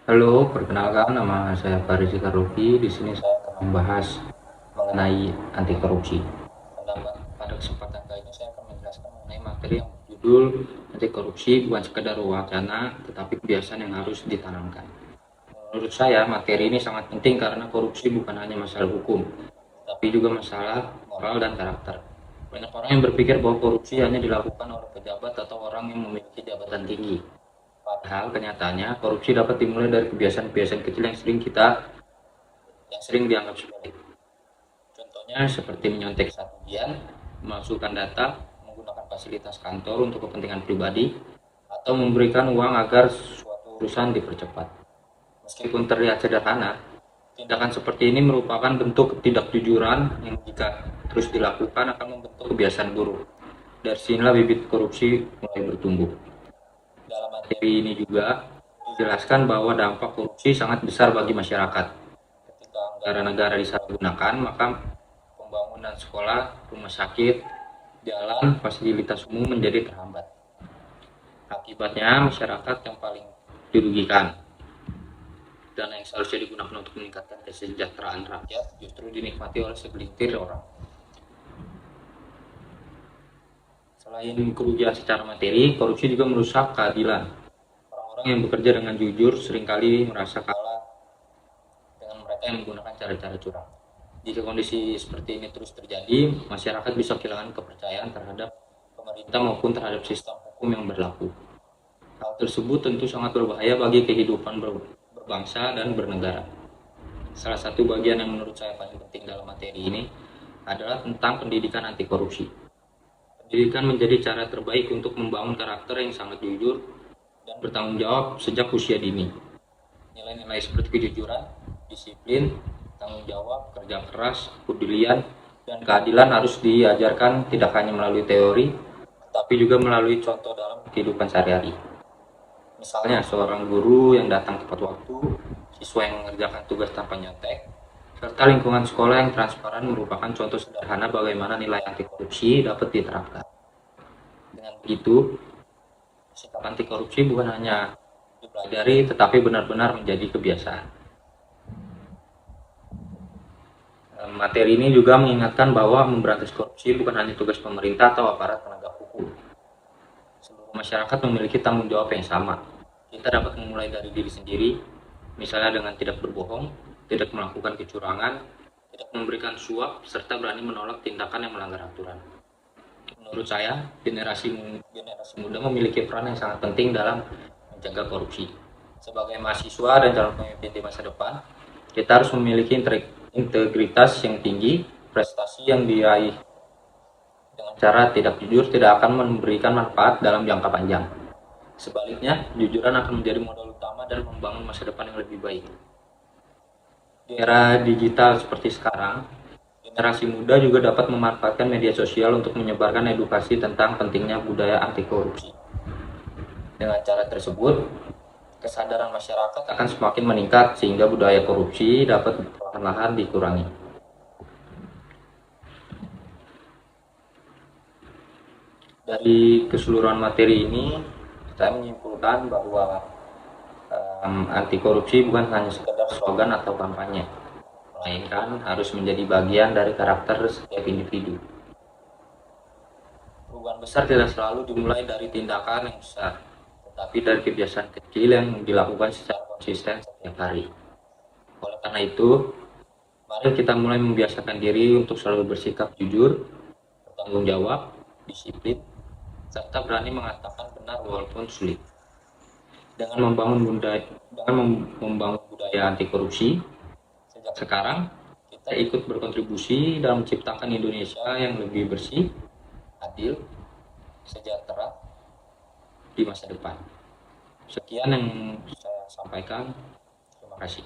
Halo, perkenalkan nama saya Faris Karuki. Di sini saya akan membahas mengenai anti korupsi. Pada kesempatan kali ini saya akan menjelaskan mengenai materi yang berjudul anti korupsi bukan sekedar wacana, tetapi kebiasaan yang harus ditanamkan. Menurut saya, materi ini sangat penting karena korupsi bukan hanya masalah hukum, tapi juga masalah moral dan karakter. Banyak orang yang berpikir bahwa korupsi hanya dilakukan oleh pejabat atau orang yang memiliki jabatan tinggi. Padahal kenyataannya korupsi dapat dimulai dari kebiasaan-kebiasaan kecil yang sering dianggap sepele. Contohnya seperti menyontek saat ujian, memasukkan data, menggunakan fasilitas kantor untuk kepentingan pribadi, atau memberikan uang agar suatu urusan dipercepat. Meskipun terlihat sederhana, tindakan seperti ini merupakan bentuk ketidakjujuran yang jika terus dilakukan akan membentuk kebiasaan buruk. Dari sinilah bibit korupsi mulai bertumbuh. Dalam materi ini juga dijelaskan bahwa dampak korupsi sangat besar bagi masyarakat. Ketika anggaran negara disalahgunakan, maka pembangunan sekolah, rumah sakit, jalan, fasilitas umum menjadi terhambat. Akibatnya masyarakat yang paling dirugikan. Dana yang seharusnya digunakan untuk meningkatkan kesejahteraan rakyat justru dinikmati oleh segelintir orang. Selain kerugian secara materi, korupsi juga merusak keadilan. Orang-orang yang bekerja dengan jujur seringkali merasa kalah dengan mereka yang menggunakan cara-cara curang. Jika kondisi seperti ini terus terjadi, masyarakat bisa kehilangan kepercayaan terhadap pemerintah maupun terhadap sistem hukum yang berlaku. Hal tersebut tentu sangat berbahaya bagi kehidupan berbangsa dan bernegara. Salah satu bagian yang menurut saya paling penting dalam materi ini adalah tentang pendidikan anti korupsi. Pendidikan menjadi cara terbaik untuk membangun karakter yang sangat jujur dan bertanggung jawab sejak usia dini. Nilai-nilai seperti kejujuran, disiplin, tanggung jawab, kerja keras, kepedulian, dan keadilan harus diajarkan tidak hanya melalui teori, tapi juga melalui contoh dalam kehidupan sehari-hari. Misalnya, seorang guru yang datang tepat waktu, siswa yang mengerjakan tugas tanpa nyontek, serta lingkungan sekolah yang transparan merupakan contoh sederhana bagaimana nilai anti korupsi dapat diterapkan. Dengan begitu, sikap anti korupsi bukan hanya dipelajari, tetapi benar-benar menjadi kebiasaan. Materi ini juga mengingatkan bahwa memberantas korupsi bukan hanya tugas pemerintah atau aparat penegak hukum. Seluruh masyarakat memiliki tanggung jawab yang sama. Kita dapat memulai dari diri sendiri, misalnya dengan tidak berbohong, tidak melakukan kecurangan, tidak memberikan suap, serta berani menolak tindakan yang melanggar aturan. Menurut saya, generasi muda memiliki peran yang sangat penting dalam mencegah korupsi. Sebagai mahasiswa dan calon pemimpin di masa depan, kita harus memiliki integritas yang tinggi. Prestasi yang diraih dengan cara tidak jujur tidak akan memberikan manfaat dalam jangka panjang. Sebaliknya, jujuran akan menjadi modal utama dan membangun masa depan yang lebih baik. Di era digital seperti sekarang, generasi muda juga dapat memanfaatkan media sosial untuk menyebarkan edukasi tentang pentingnya budaya anti korupsi. Dengan cara tersebut, kesadaran masyarakat akan semakin meningkat sehingga budaya korupsi dapat perlahan-lahan dikurangi. Dari keseluruhan materi ini, saya menyimpulkan bahwa anti korupsi bukan hanya sekedar slogan atau kampanye, melainkan harus menjadi bagian dari karakter setiap individu. Perubahan besar tidak selalu dimulai dari tindakan yang besar, tetapi dari kebiasaan kecil yang dilakukan secara konsisten setiap hari. Oleh karena itu, mari kita mulai membiasakan diri untuk selalu bersikap jujur, bertanggung jawab, disiplin, serta berani mengatakan benar walaupun sulit. Dengan membangun budaya anti korupsi, sejak sekarang kita ikut berkontribusi dalam menciptakan Indonesia yang lebih bersih, adil, sejahtera di masa depan. Sekian yang saya sampaikan. Terima kasih.